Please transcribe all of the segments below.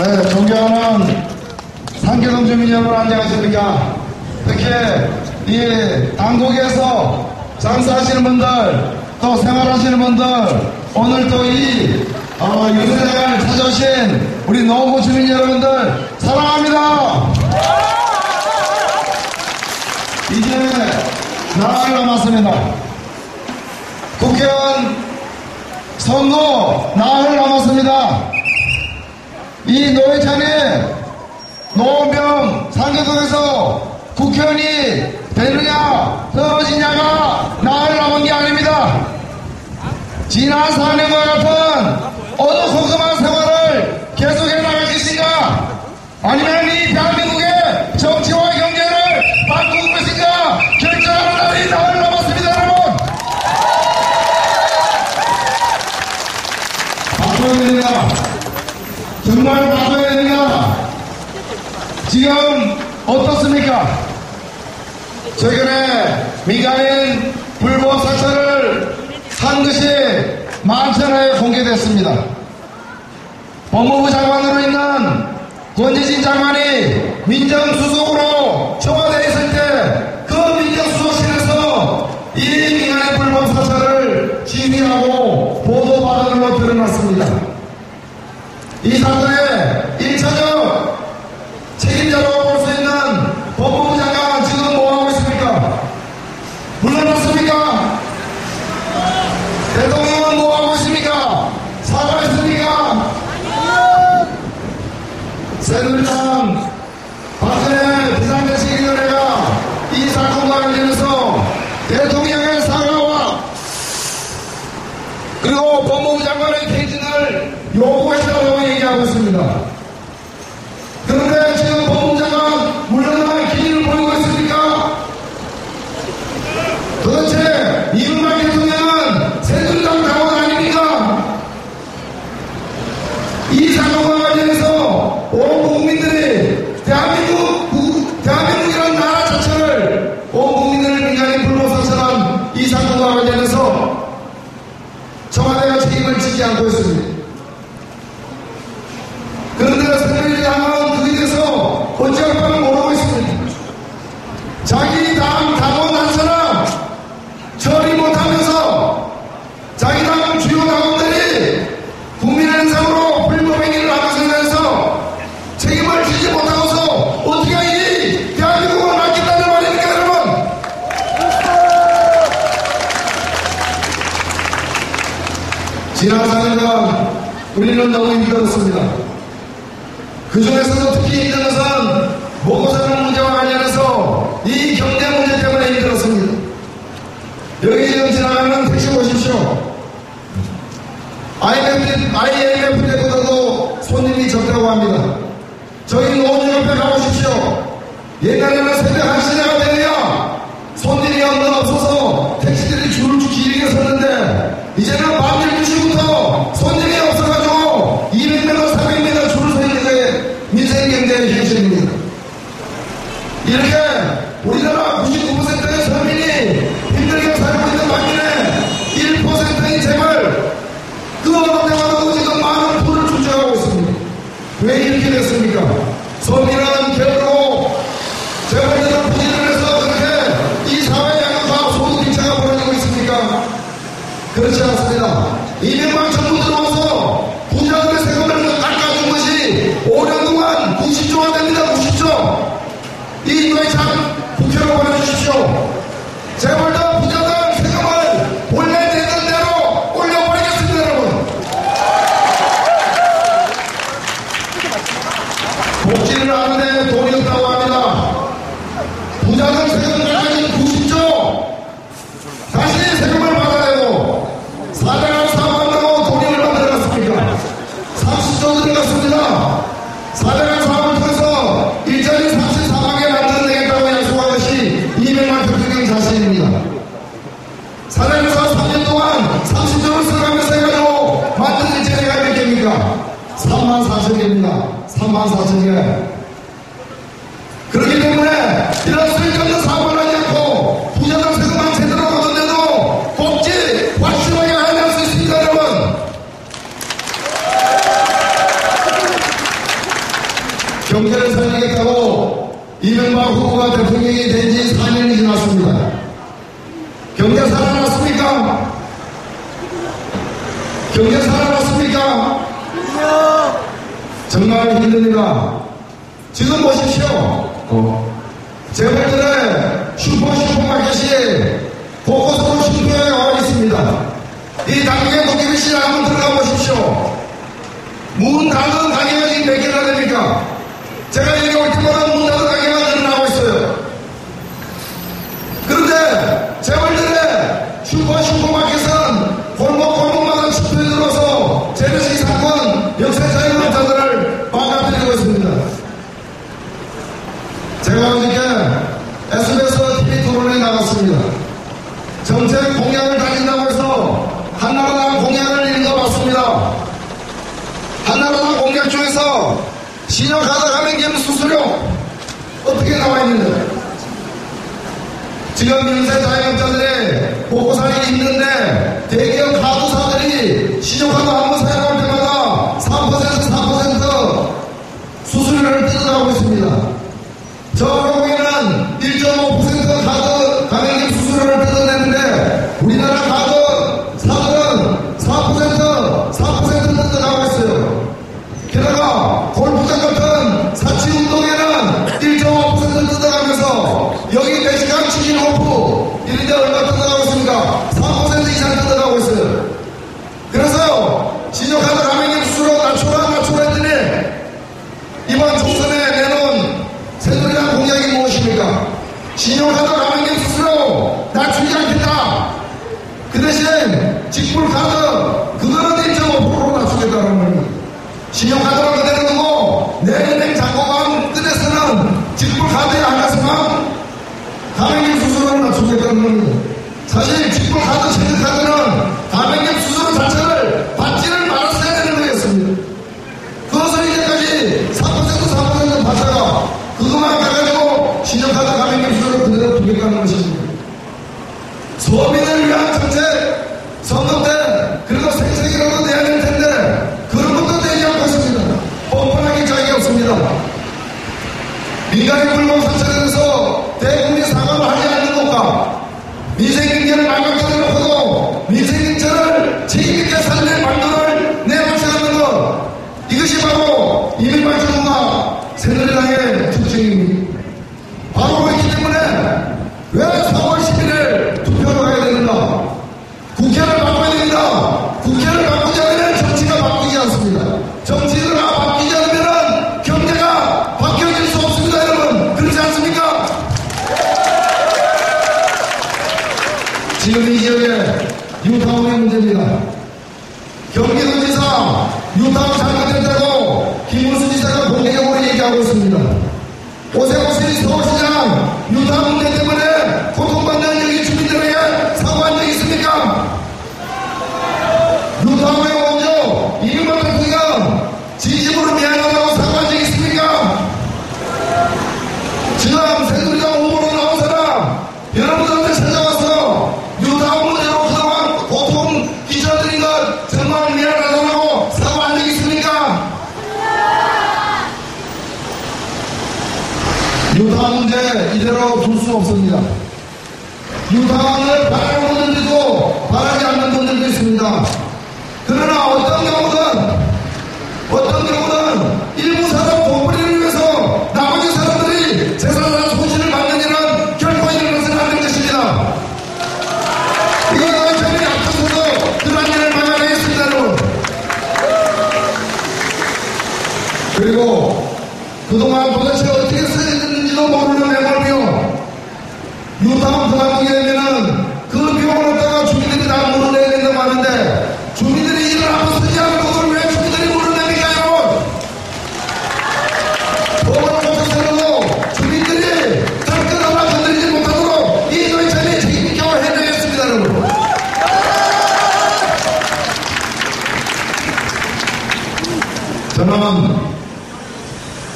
네, 존경하는 상계동 주민 여러분 안녕하십니까. 특히 이 당국에서 장사하시는 분들 또 생활하시는 분들 오늘 또 이 유세장을 찾아오신 우리 노구 주민 여러분들 사랑합니다. 이제 나흘 남았습니다. 국회의원 선거 나흘 남았습니다. 이 노회찬이 노원병 상계동에서 국회의원이 되느냐 떨어지냐가 나흘 남은 게 아닙니다. 지난 4년과 같은 어느 컴컴한 생활을 계속해 나갈 것인가, 아니면 이 대한민국의 정치와 경제를 바꾸고 것인가 결정하는 날이 나흘 남았습니다. 여러분, 바꿔야 됩니다. 정말 바꿔야 됩니다. 지금 어떻습니까? 최근에 민간인 불법 사찰을 한 것이 만천하에 공개됐습니다. 법무부 장관으로 있는 권재진 장관이 민정수석으로 청와대에 있을 때 그 민정수석실에서 이 민간인 불법 사찰을 지휘하고 보도받은 걸로 드러났습니다. 이 사건의 1차적 책임자로 볼 수 있는 법무부 장관 지금 뭐하고 있습니까? 물러났습니까? 대통령은 뭐하고 있습니까? 사과했습니까? 새누리당 박근혜 비상대책위원회가 이 사건과 관련해서 대통령의 사과와 그리고 법무부 장관의 퇴진을 요구했다고 얘기하고 있습니다. 그런데 지금 법무부 장관 물러날 기미를 보이고 있습니까? 도대체 이명박 대통령은 새누리당 당원 아닙니까? 이 사건과 관련해서 온 국민들이 대한민국이라는 나라 자체를 온 국민들을 민간인 불법 사찰한 이 사건과 관련해서 청와대가 책임을 지지 않고 있습니다. 그런데 새누리당은 그에 대해서 어찌할 바를 모르고 있습니다. 자기 당 당원 한 사람 처리 못하면서 자기 당 주요 당원들이 국민의 행상으로 불법 행위를 하고 있으면서 책임을 지지 못하고서 어떻게 이 대한민국을 맡긴다는 말입니까, 여러분? 지난 4년간 우리는 너무 힘들었습니다. 그 중에서도 특히 힘든 것은 먹고 사는 문제와 관련해서 이 경제 문제 때문에 힘들었습니다. 여기 지금 지나가는 택시 보십시오. IMF 때보다도 손님이 적다고 합니다. 저희 노원 옆에 가보십시오. 옛날에는 새벽 1시가 되면 손님이 없어서 택시들이 줄을 길게 섰는데 이제는 밤 12시부터 손님이 없어가지고 200m, 300m 줄을 서 있는 게 민생경제의 현실입니다. 이렇게 우리나라 99%의 서민이 힘들게 살고 있는 반면에 1%의 재벌 그 어느 때마다 지금 많은 돈을 축적하고 있습니다. 왜 이렇게 됐습니까? 서민은 결국 재벌들을 부진을 해서 그렇게 이 사회 양극화 소득 빈차가 벌어지고 있습니까? 그렇지 않습니다. 이명박 정부 들어와서 부자들의 세금을 깎아준 것이 5년 동안 90조가 됩니다. 90조. 이 노회찬 국회로 보내주십시오. 재벌들 부자들 세금을 원래 내던 대로 올려버리겠습니다, 여러분. 복지를 하는데 돈이 없다고 합니다. 부자들 세금을 깎아준 90조 다시 세금을 받아내고 사장을 사업한다고 돈이 얼마 들어갔습니까? 30조 들어갔습니다. 사장을 사업을 통해서 일자리 34만개 만들어내겠다고 약속한 것이 이명박 대통령 자신입니다. 사장을 사업 3년 동안 30조를 써가면서 해가지고 만든 일자리가 몇 개입니까? 34,000개입니다. 34,000개. 그렇기 때문에 이런 쓸데없는 사업을 하지 않고 부자들 세금만 제대로 걷는데도 복지 확실하게 하게 할 수 있습니다, 여러분. 경제를 살리겠다고 이명박 후보가 대통령이 된 지 4년이 지났습니다. 경제 살아났습니까? 경제 살아났습니까? 정말 힘듭니다. 지금 보십시오. 재벌들의 슈퍼마켓이 곳곳으로 흉터에 와 있습니다. 이 당국의 도깨비 시장 한번 들어가 보십시오. 문 닫은 가게가 지금 몇 개나 됩니까? 제가 여기 올 때마다 문 닫은 가게가 늘어나고 있어요. 그런데 재벌들의 슈퍼마켓은 골목마다 슈퍼에 들어서 재래식 사건, 역사적인 업자들을 막아뜨리고 있습니다. 제가 어저께 SBS TV 토론에 나갔습니다. 정책 공약을 다진다고 해서 한나라당 공약을 읽어봤습니다. 한나라당 공약 중에서 신용카드 가맹점 수수료 어떻게 나와 있는데 지금 민세 자영업자들이 먹고 살기 힘든데 대기업 카드사들이 신용카드 한번 사용할 때마다 3% 수수료를 뜯어가고 있습니다. 저 경우에는 1.5% 카드 가맹점 수수료를 뜯어내는데 우리나라 카드 사들은 4% 뜯어가고 있어요. 게다가 골프장 같은 사치운동에는 1.5% 뜯어가면서 여기 매시간 치킨 오프 이런데 얼마 뜯어가고 있습니까? 3% 이상 뜯어가고 있어요. 그래서 신용카드 가맹점 수수료 낮춰라 했더니 이번 총선에 내놓은 새누리당 공약이 무엇입니까? 신용카드 가맹점 수수료 낮추지 않겠다. 그 대신 직불카드 그거는 1.5%로 낮추겠다는 겁니다. 신용카드는 그대로 두고 내년행 잔고감 끝에서는 직불카드에 한해서만 가맹점 수수료를 낮추겠다는 겁니다. 사실 직불카드, 체크카드는 가맹점 수수료 자체를 받지를 말았어야 되는 거였습니다. 그것을 이제까지 4% 받다가 그것만 가가지고 신용카드 가맹점 수수료를 그대로 두겠다는 것입니다. 소비를 위한 정책, 선거 때 그래도 생색이라도 내야 될 텐데 그런 것도 내지 않고 있습니다. 뻔뻔하게 짝이 없습니다. 민간인 불공사찰에 대해서 대국민 사과를 하지 않는 것과 민생경제를 망각하지 놓고도 민생경제를 책임있게 살릴 방법을 내놓지 않는 것, 이것이 바로 이명박 정부와 새누리당의 특징입니다. 바로 그렇기 때문에 왜 4월 11일 투표를 가야 되는가? 국회를 바꿔야 됩니다. 국회를 바꾸지 않으면 정치가 바뀌지 않습니다. 정치가 바뀌지 않으면 경제가 바뀌어질 수 없습니다, 여러분. 그렇지 않습니까? 지금 이 지역에 뉴타운의 문제입니다. 경기도지사 뉴타운 잘못됐다고 김문수 지사가 공개적으로 얘기하고 있습니다. 오세훈 서울시장 뉴타운 문제 때문에 고통받는 여기 주민들에게 사과한 적 있습니까? 뉴타운에 먼저 이명박 대통령 진심으로 미안하다고 사과한 적 있습니까? 지금 새누리당 후보로 나온 사람 여러분들한테 찾아와서 뉴타운 문제로 그동안 고통 끼쳐드린 것 정말 미안하다고 사과한 적 있습니까? 뉴타운 문제 이대로 둘 수 없습니다. 뉴타운을 바라는 분들도 있고 바라지 않는 분들도 있습니다. 그러나 어떤 경우는 일부 사람 돈벌이를 위해서 나머지 사람들이 재산이나 손실을 받는 일은 결코 일어나서는 안 될 것입니다. 이거는 저희 앞서서도 그런 일을 막아내겠습니다, 여러분. 그리고 그동안 도대체 어떻게 쓰였는지도 모르는 매몰비용, 뉴타운 그만두게 되면은 그 비용을 갖다가 주민들이 다 물어내야 된다고 하는데 주민들이 이걸 한번 쓰지 않은 것을 왜 주민들이 물어냅니까, 여러분? 법을 고쳐서라도 주민들이 절대 하나 건드리지 못하도록 이 정책에 책임있게 해야 되겠습니다, 여러분. 저는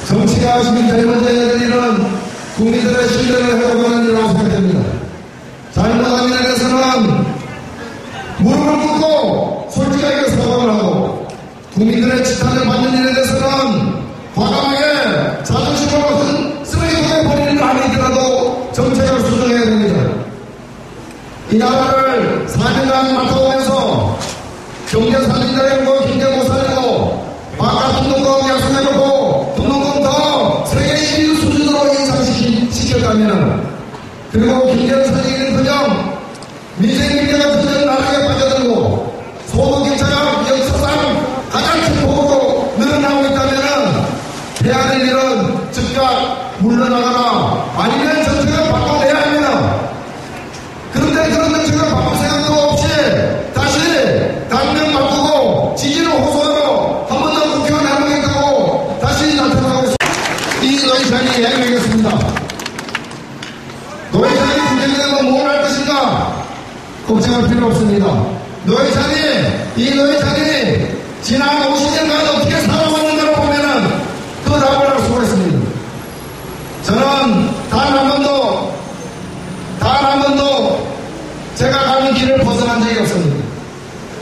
정치가 주민들이 먼저 해야 될 일은 국민들의 신뢰를 회복하는 일이라고 생각됩니다. 잘못한 일에 대해서는 무릎을 꿇고 솔직하게 사과를 하고 국민들의 지탄을 받는 일에 대해서는 과감하게 이 나라를 4년간 맡아오면서 경제 살린다고 경제 못 살리고 바깥 등록금 약속해놓고 등록금 더 세계 1위 수준으로 인상시켰다면 그리고 경제를 살리기는커녕 민생 경제가 그저 나락에 빠져들고 소득 격차가 역사상 가장 큰 폭으로 늘어나고 있다면 해야 할 일은 즉각 물러나거나 아니면 정책을 바꿔내야 합니다. 그런데 그런 정책을 바꿀 생각도 없이 다시 당명 바꾸고 지지를 호소하고 한 번 더 국회의원 해보겠다고 다시 나타나고 있습니다. 이 노회찬이 이야기하겠습니다. 노회찬이 국회의원은 뭘 할 것인가 걱정할 필요 없습니다. 이 노회찬이 지난 50년간 어떻게 살아왔는가를 보면은 그 답을 알 수가 있습니다. 저는 단 한 번도 제가 가는 길을 벗어난 적이 없습니다.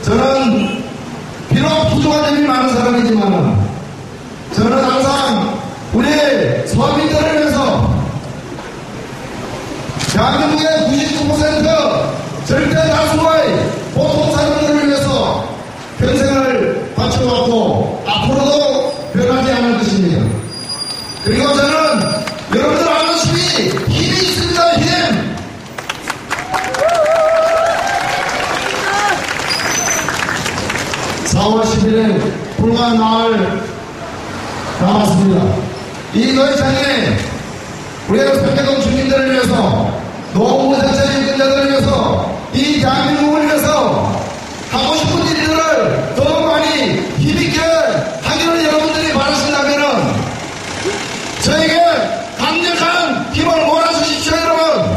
저는 비록 부족한 점이 많은 사람이지만 저는 항상 우리 서민들을 위해서 대한민국의 99% 절대 다수의 보통 사람들을 위해서 평생을 바쳐왔고 앞으로도 변하지 않을 것입니다. 그리고 저는 여러분들 아시다시피 힘이 있습니다. 힘! 4월 10일에 불과 나흘 남았습니다. 이 노회찬이 우리 평택동 주민들을 위해서 노무전체 유권자들을 위해서 이 대한민국을 위해서 하고 싶은 일들을 더 많이 힘있게 하기를 여러분들이 바라신다면 저에게 강력한 힘을 몰아주십시오. 여러분.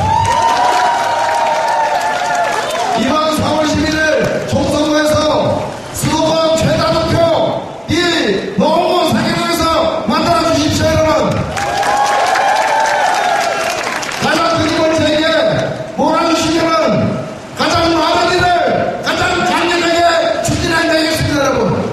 이번 4월 11일 총선거에서 수도권 최다 득표 이 노무 상인에서 만들어주십시오. 여러분. 가장 큰 힘을 저에게 몰아주시면 가장 많은 일을 가장 강력하게 추진하겠습니다. 여러분.